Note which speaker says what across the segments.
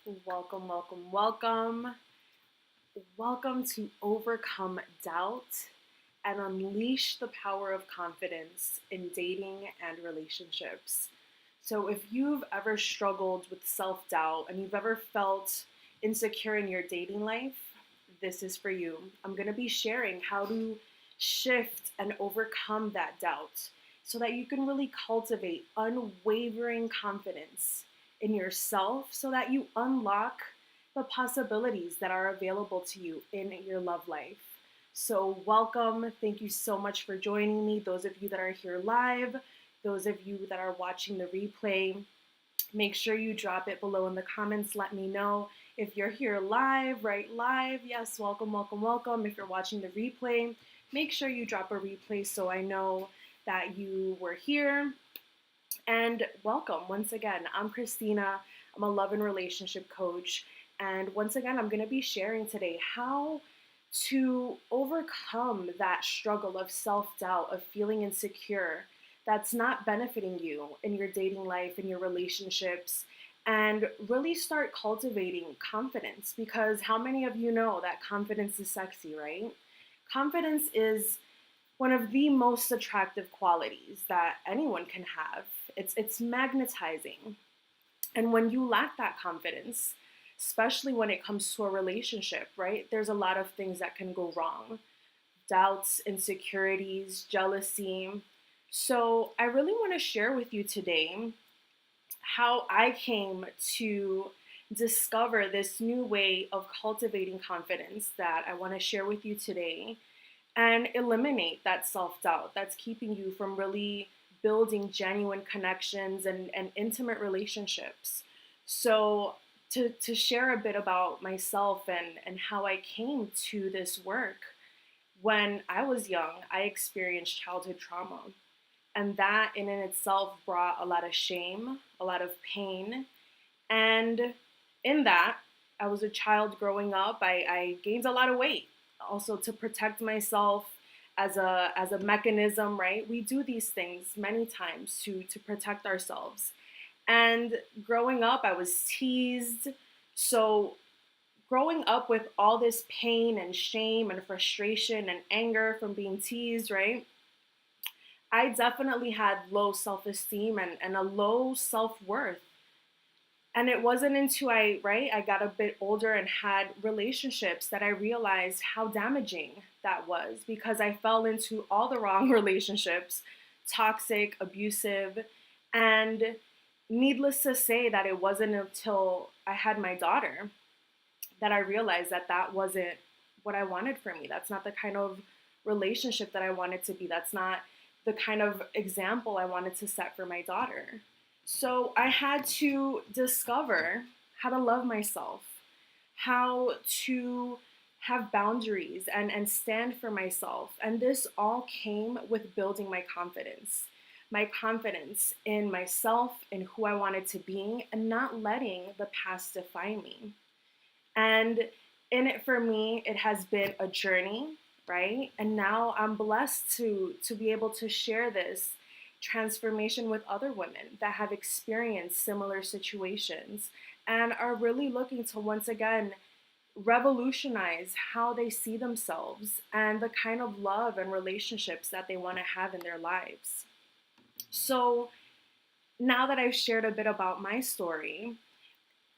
Speaker 1: Welcome, welcome, welcome. Welcome to Overcome Doubt and Unleash the Power of Confidence in Dating and Relationships. So, if you've ever struggled with self doubt and you've ever felt insecure in your dating life, this is for you. I'm going to be sharing how to shift and overcome that doubt so that you can really cultivate unwavering confidence in yourself so that you unlock the possibilities that are available to you in your love life. So, welcome. Thank you so much for joining me. Those of you that are here live, those of you that are watching the replay, make sure you drop it below in the comments. Let me know if you're here live, right? Live. Yes, welcome, welcome, welcome. If you're watching the replay, make sure you drop a replay so I know that you were here. And welcome once again. I'm Christina. I'm a love and relationship coach. And once again, I'm going to be sharing today how to overcome that struggle of self doubt, of feeling insecure that's not benefiting you in your dating life, in your relationships, and really start cultivating confidence. Because how many of you know that confidence is sexy, right? Confidence is one of the most attractive qualities that anyone can have. It's magnetizing. And when you lack that confidence, especially when it comes to a relationship, right? There's a lot of things that can go wrong. Doubts, insecurities, jealousy. So, I really want to share with you today how I came to discover this new way of cultivating confidence that I want to share with you today and eliminate that self doubt that's keeping you from really building genuine connections and intimate relationships. So, to share a bit about myself and how I came to this work, when I was young, I experienced childhood trauma. And that in and itself brought a lot of shame, a lot of pain. And in that, I was a child growing up. I gained a lot of weight also to protect myself as a mechanism, right? We do these things many times to protect ourselves. And growing up, I was teased. So growing up with all this pain and shame and frustration and anger from being teased, right? I definitely had low self-esteem and a low self-worth. And it wasn't until I got a bit older and had relationships that I realized how damaging that was because I fell into all the wrong relationships, toxic, abusive, and needless to say that it wasn't until I had my daughter that I realized that that wasn't what I wanted for me. That's not the kind of relationship that I wanted to be. That's not the kind of example I wanted to set for my daughter. So I had to discover how to love myself, how to have boundaries and stand for myself. And this all came with building my confidence in myself, in who I wanted to be, and not letting the past define me. And in it for me, it has been a journey, right? And now I'm blessed to be able to share this transformation with other women that have experienced similar situations and are really looking to once again revolutionize how they see themselves and the kind of love and relationships that they want to have in their lives. So now that I've shared a bit about my story,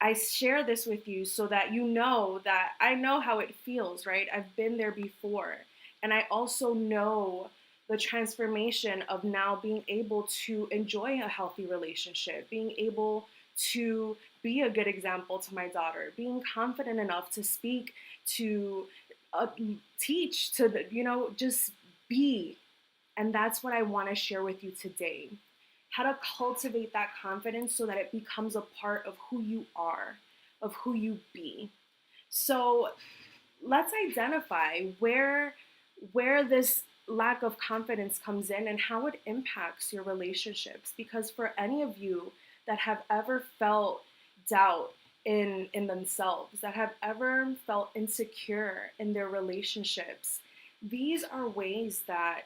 Speaker 1: I share this with you so that you know that I know how it feels, right? I've been there before. And I also know the transformation of now being able to enjoy a healthy relationship, being able to be a good example to my daughter, being confident enough to speak, to teach, just be. And that's what I want to share with you today. How to cultivate that confidence so that it becomes a part of who you are, of who you be. So let's identify where this lack of confidence comes in and how it impacts your relationships. Because for any of you that have ever felt doubt in themselves, that have ever felt insecure in their relationships, these are ways that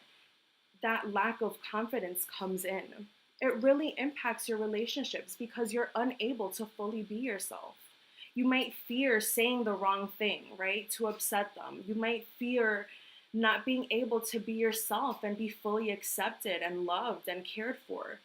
Speaker 1: lack of confidence comes in. It really impacts your relationships because you're unable to fully be yourself. You might fear saying the wrong thing, right? To upset them. You might fear not being able to be yourself and be fully accepted and loved and cared for.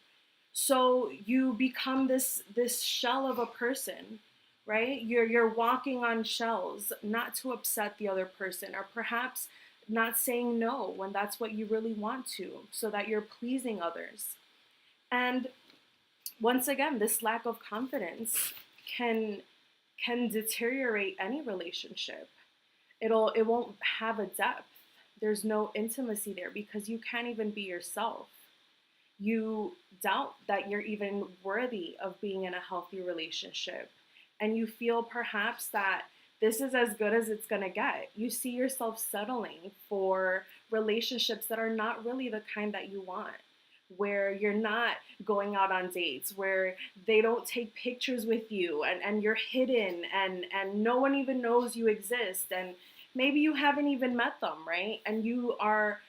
Speaker 1: So you become this shell of a person, right? You're walking on shells, not to upset the other person, or perhaps not saying no when that's what you really want to, so that you're pleasing others. And once again, this lack of confidence can deteriorate any relationship. It won't have a depth. There's no intimacy there because you can't even be yourself. You doubt that you're even worthy of being in a healthy relationship. And you feel perhaps that this is as good as it's going to get. You see yourself settling for relationships that are not really the kind that you want, where you're not going out on dates, where they don't take pictures with you, and you're hidden, and no one even knows you exist. And maybe you haven't even met them, right? And you are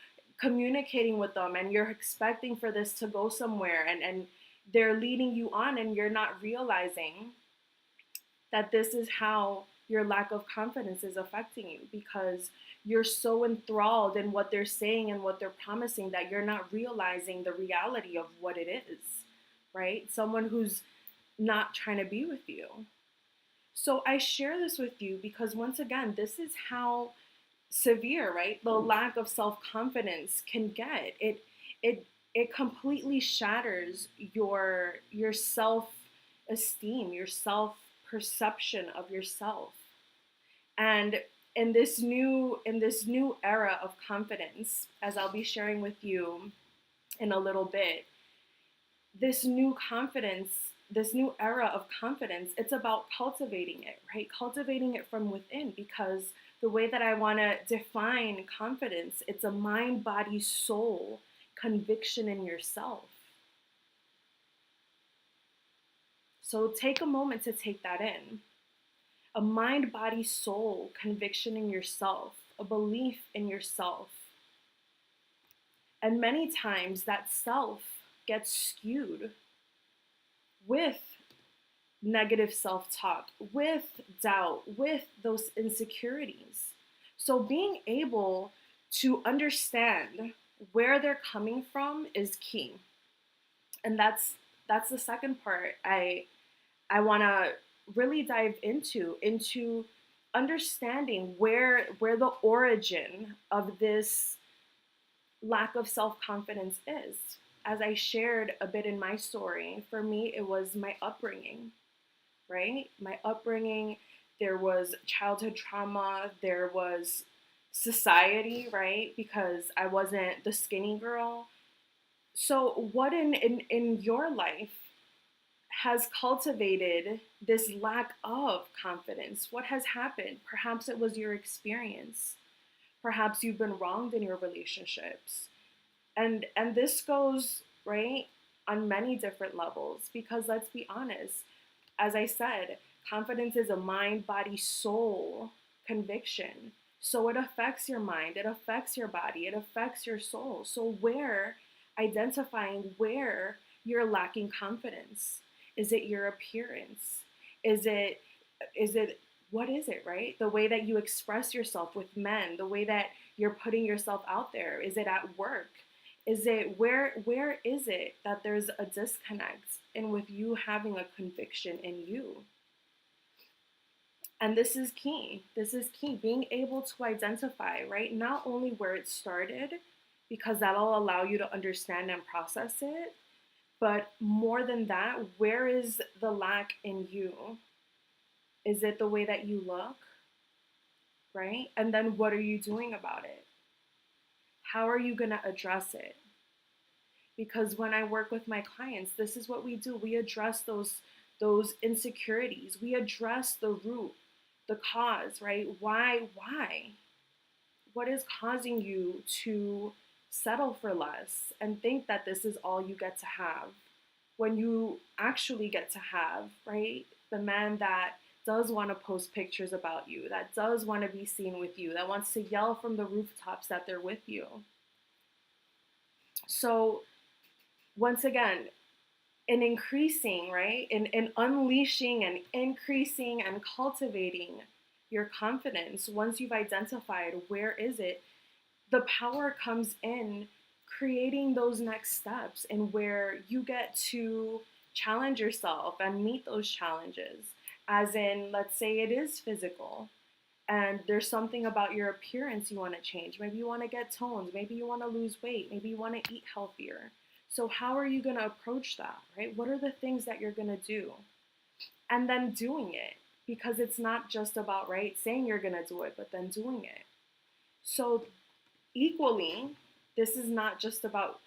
Speaker 1: communicating with them and you're expecting for this to go somewhere, and they're leading you on, and you're not realizing that this is how your lack of confidence is affecting you, because you're so enthralled in what they're saying and what they're promising that you're not realizing the reality of what it is, right? Someone who's not trying to be with you. So I share this with you because, once again, this is how severe, right, the lack of self-confidence can get. It completely shatters your self-esteem, your self-perception of yourself. And in this new era of confidence, as I'll be sharing with you in a little bit, this new confidence, this new era of confidence, it's about cultivating it, right? Cultivating it from within, because the way that I want to define confidence, it's a mind, body, soul conviction in yourself. So take a moment to take that in. A mind, body, soul conviction in yourself, a belief in yourself. And many times that self gets skewed with negative self-talk, with doubt, with those insecurities. So being able to understand where they're coming from is key. And that's the second part I want to really dive into understanding where the origin of this lack of self-confidence is. As I shared a bit in my story, for me it was my upbringing, right? My upbringing, there was childhood trauma, there was society, right? Because I wasn't the skinny girl. So what in your life has cultivated this lack of confidence? What has happened? Perhaps it was your experience. Perhaps you've been wronged in your relationships. And this goes, right, on many different levels, because let's be honest, as I said, confidence is a mind, body, soul conviction. So it affects your mind, it affects your body, it affects your soul. So identifying where you're lacking confidence. Is it your appearance? Is it what is it, right? The way that you express yourself with men, the way that you're putting yourself out there. Is it at work? Is it where is it that there's a disconnect in with you having a conviction in you? And this is key. This is key. Being able to identify, right? Not only where it started, because that'll allow you to understand and process it, but more than that, where is the lack in you? Is it the way that you look, right? And then what are you doing about it? How are you going to address it? Because when I work with my clients, this is what we do. We address those insecurities. We address the root, the cause, right? Why? What is causing you to settle for less and think that this is all you get to have, when you actually get to have, right, the man that does want to post pictures about you, that does want to be seen with you, that wants to yell from the rooftops that they're with you. So once again, in increasing, right? In unleashing and increasing and cultivating your confidence, once you've identified where is it, the power comes in creating those next steps and where you get to challenge yourself and meet those challenges. As in, let's say it is physical and there's something about your appearance you want to change. Maybe you want to get toned, maybe you want to lose weight, maybe you want to eat healthier. So, how are you going to approach that, right? What are the things that you're going to do? And then doing it, because it's not just about, right, saying you're going to do it, but then doing it. So, equally, this is not just about,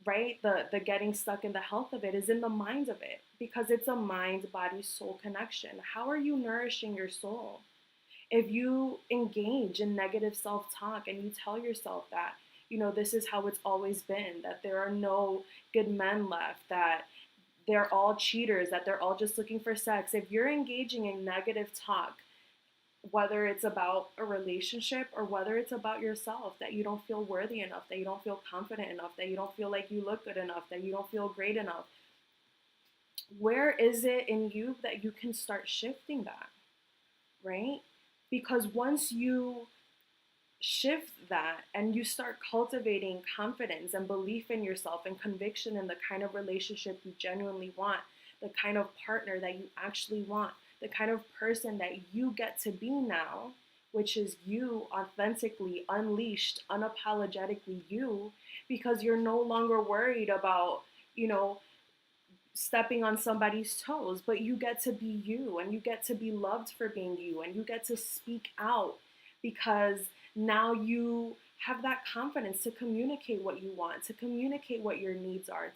Speaker 1: right, the getting stuck in the health of it, is in the mind of it, because it's a mind body soul connection. How are you nourishing your soul? If you engage in negative self-talk and you tell yourself that, this is how it's always been, that there are no good men left, that they're all cheaters, that they're all just looking for sex, if you're engaging in negative talk, whether it's about a relationship or whether it's about yourself, that you don't feel worthy enough, that you don't feel confident enough, that you don't feel like you look good enough, that you don't feel great enough, where is it in you that you can start shifting that, right? Because once you shift that and you start cultivating confidence and belief in yourself and conviction in the kind of relationship you genuinely want, the kind of partner that you actually want, the kind of person that you get to be now, which is you authentically, unleashed, unapologetically you, because you're no longer worried about, stepping on somebody's toes, but you get to be you and you get to be loved for being you and you get to speak out because now you have that confidence to communicate what you want, to communicate what your needs are,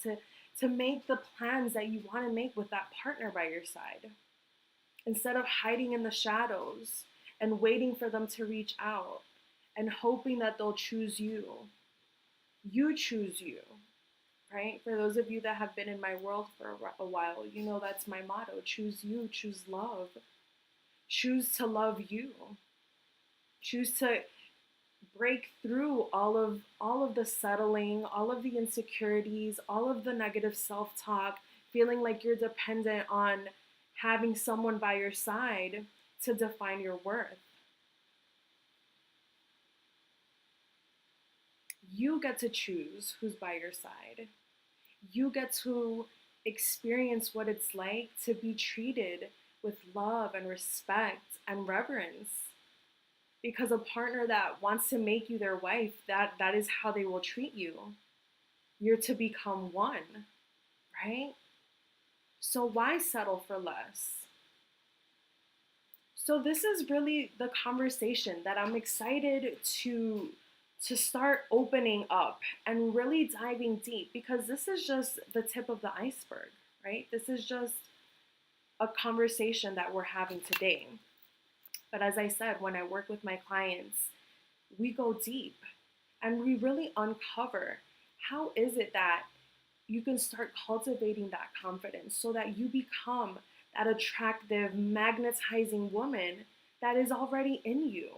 Speaker 1: to make the plans that you want to make with that partner by your side. Instead of hiding in the shadows and waiting for them to reach out and hoping that they'll choose you. You choose you, right? For those of you that have been in my world for a while, that's my motto. Choose you, choose love. Choose to love you. Choose to break through all of the settling, all of the insecurities, all of the negative self-talk, feeling like you're dependent on having someone by your side to define your worth. You get to choose who's by your side. You get to experience what it's like to be treated with love and respect and reverence. Because a partner that wants to make you their wife, that is how they will treat you. You're to become one, right? So why settle for less? So this is really the conversation that I'm excited to start opening up and really diving deep, because this is just the tip of the iceberg, right? This is just a conversation that we're having today. But as I said, when I work with my clients, we go deep and we really uncover how is it that you can start cultivating that confidence so that you become that attractive, magnetizing woman that is already in you.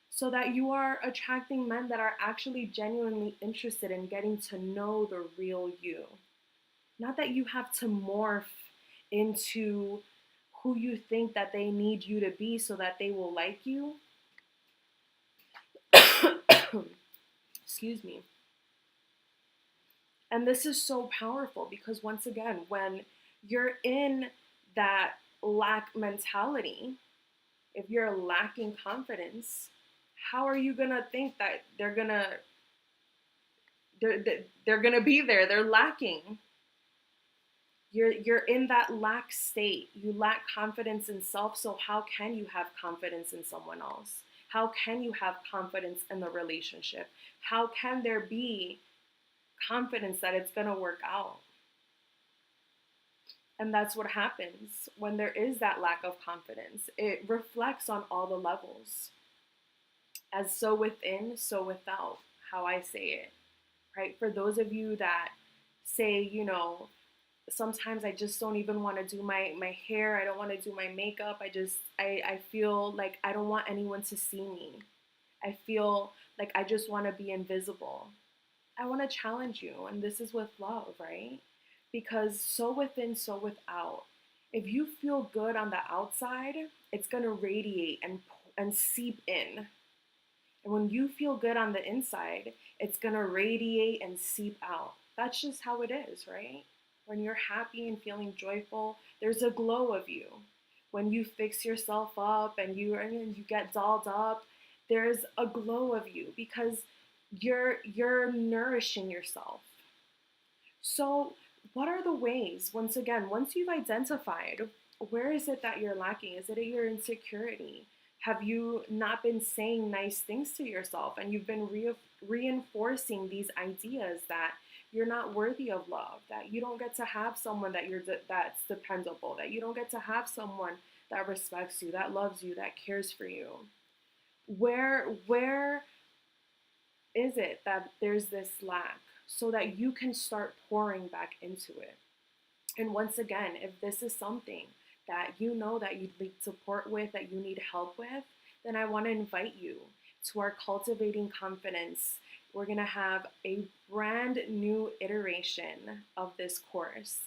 Speaker 1: So that you are attracting men that are actually genuinely interested in getting to know the real you. Not that you have to morph into who you think that they need you to be so that they will like you. Excuse me. And this is so powerful because, once again, when you're in that lack mentality, if you're lacking confidence, how are you gonna think that they're gonna be there? They're lacking. You're in that lack state. You lack confidence in self, so how can you have confidence in someone else? How can you have confidence in the relationship? How can there be confidence that it's gonna work out? And that's what happens when there is that lack of confidence. It reflects on all the levels. As so within, so without, how I say it, right? For those of you that say, sometimes I just don't even want to do my hair. I don't want to do my makeup. I feel like I don't want anyone to see me. I feel like I just want to be invisible. I want to challenge you, and this is with love, right? because so within, so without. If you feel good on the outside, it's going to radiate and seep in. And when you feel good on the inside, it's going to radiate and seep out. That's just how it is, right? When you're happy and feeling joyful, there's a glow of you. When you fix yourself up and you get dolled up, there's a glow of you because you're nourishing yourself. So, what are the ways, once again, once you've identified where is it that you're lacking? Is it your insecurity? Have you not been saying nice things to yourself and you've been reinforcing these ideas that you're not worthy of love, that you don't get to have someone that's dependable, that you don't get to have someone that respects you, that loves you, that cares for you? Where is it that there's this lack so that you can start pouring back into it? And once again, if this is something that you know that you need support with, that you need help with, then I want to invite you to our Cultivating Confidence. We're going to have a brand new iteration of this course.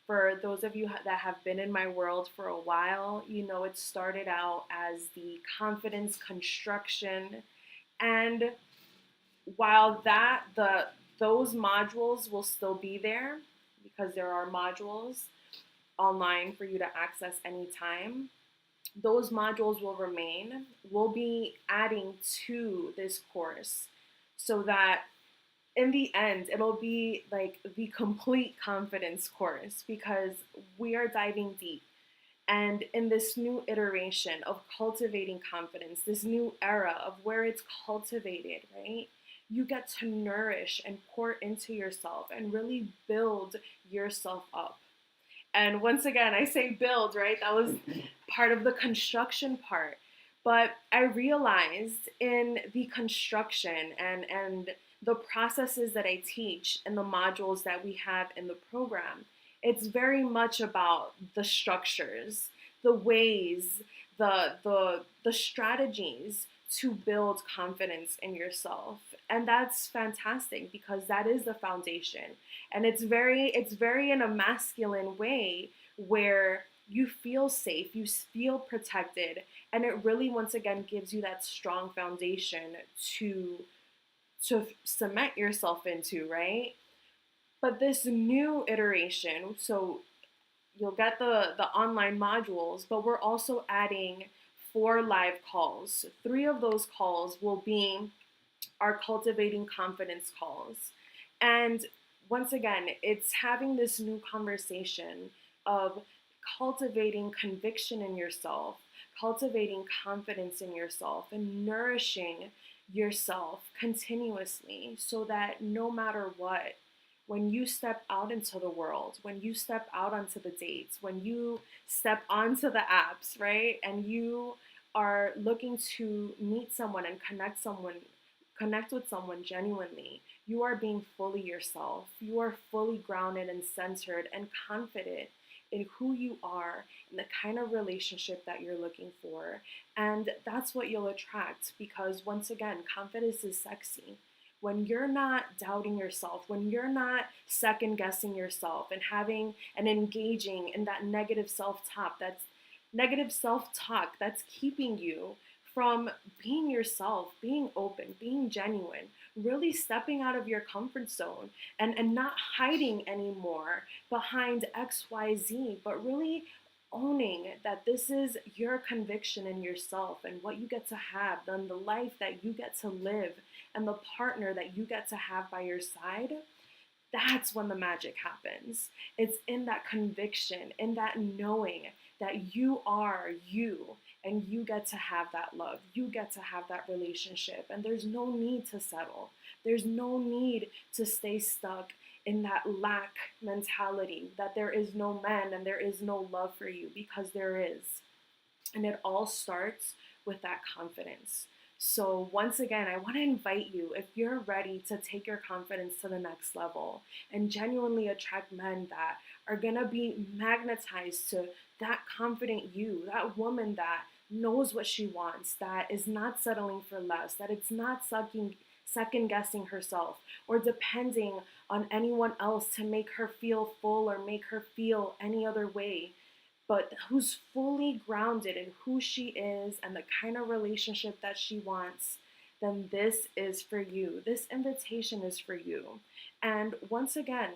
Speaker 1: For those of you that have been in my world for a while, you know it started out as the confidence construction. And while those modules will still be there, because there are modules online for you to access anytime, those modules will remain. We'll be adding to this course so that in the end, it'll be like the complete confidence course because we are diving deep. And in this new iteration of cultivating confidence, this new era of where it's cultivated, right? You get to nourish and pour into yourself and really build yourself up. And once again, I say build, right? That was part of the construction part. But I realized in the construction and the processes that I teach and the modules that we have in the program, it's very much about the structures, the ways, the strategies to build confidence in yourself. And that's fantastic because that is the foundation. And it's very in a masculine way where you feel safe, you feel protected, and it really once again gives you that strong foundation to cement yourself into, right? But this new iteration, so you'll get the online modules, but we're also adding 4 live calls. 3 of those calls will be our Cultivating Confidence calls. And once again, it's having this new conversation of cultivating conviction in yourself, cultivating confidence in yourself, and nourishing yourself continuously so that no matter what, when you step out into the world, when you step out onto the dates, when you step onto the apps, right, and you are looking to meet someone and connect with someone genuinely, you are being fully yourself. You are fully grounded and centered and confident in who you are and the kind of relationship that you're looking for. And that's what you'll attract because once again, confidence is sexy. When you're not doubting yourself, when you're not second guessing yourself and having and engaging in that negative self-talk that's keeping you from being yourself, being open, being genuine, really stepping out of your comfort zone and not hiding anymore behind XYZ, but really owning that this is your conviction in yourself and what you get to have, then the life that you get to live and the partner that you get to have by your side. That's when the magic happens. It's in that conviction, in that knowing that you are you and you get to have that love. You get to have that relationship. And there's no need to settle. There's no need to stay stuck in that lack mentality that there is no man and there is no love for you, because there is. And it all starts with that confidence. So once again, I want to invite you, if you're ready to take your confidence to the next level and genuinely attract men that are going to be magnetized to that confident you, that woman that knows what she wants, that is not settling for less, that it's not second guessing herself or depending on anyone else to make her feel full or make her feel any other way, but who's fully grounded in who she is and the kind of relationship that she wants, then this is for you. This invitation is for you. And once again,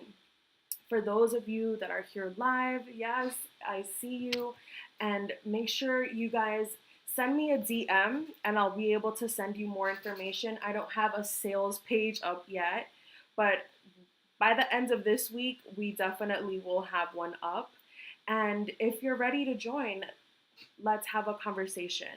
Speaker 1: for those of you that are here live, yes, I see you. And make sure you guys send me a DM and I'll be able to send you more information. I don't have a sales page up yet, but by the end of this week, we definitely will have one up. And if you're ready to join, let's have a conversation.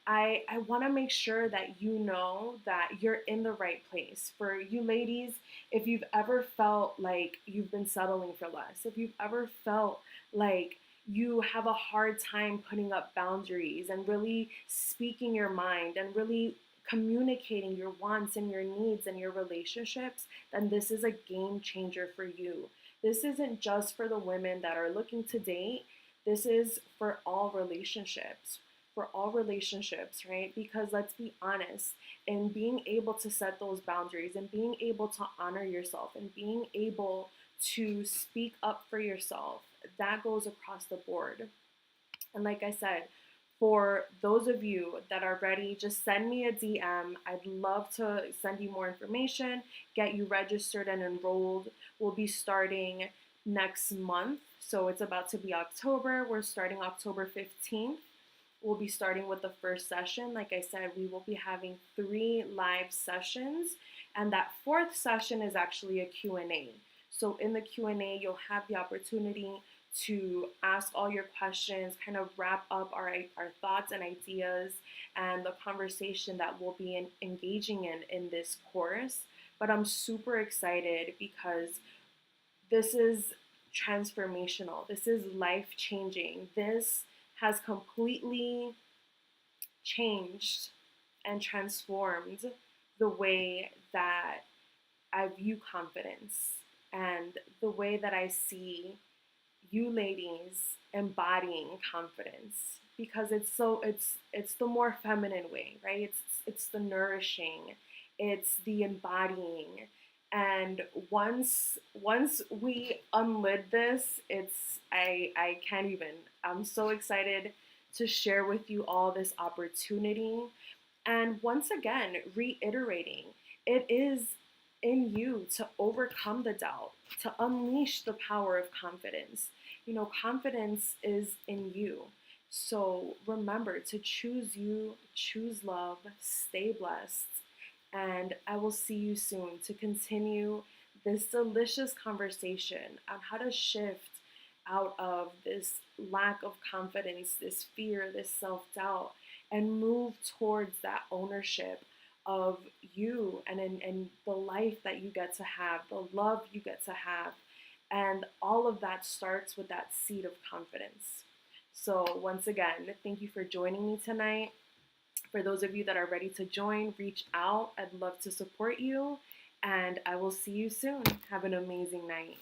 Speaker 1: I want to make sure that you know that you're in the right place. For you ladies, if you've ever felt like you've been settling for less, if you've ever felt like you have a hard time putting up boundaries and really speaking your mind and really communicating your wants and your needs and your relationships, then this is a game changer for you. This isn't just for the women that are looking to date. This is for all relationships, right? Because let's be honest, in being able to set those boundaries and being able to honor yourself and being able to speak up for yourself, that goes across the board. And like I said, for those of you that are ready, just send me a DM. I'd love to send you more information, get you registered and enrolled. We'll be starting next month. So it's about to be October. We're starting October 15th. We'll be starting with the first session. Like I said, we will be having 3 live sessions. And that 4th session is actually a Q&A. So in the Q&A, you'll have the opportunity to ask all your questions, kind of wrap up our thoughts and ideas and the conversation that we'll be engaging in this course. But I'm super excited because this is transformational. This is life-changing. This has completely changed and transformed the way that I view confidence and the way that I see you ladies embodying confidence, because it's the more feminine way, right? It's the nourishing, it's the embodying. And once we unlid this, I can't even. I'm so excited to share with you all this opportunity. And once again, reiterating, it is in you to overcome the doubt, to unleash the power of confidence. You know, confidence is in you. So remember to choose you, choose love, stay blessed, and I will see you soon to continue this delicious conversation on how to shift out of this lack of confidence, this fear, this self-doubt, and move towards that ownership of you and the life that you get to have, the love you get to have. And all of that starts with that seed of confidence. So once again, thank you for joining me tonight. For those of you that are ready to join, reach out. I'd love to support you. And I will see you soon. Have an amazing night.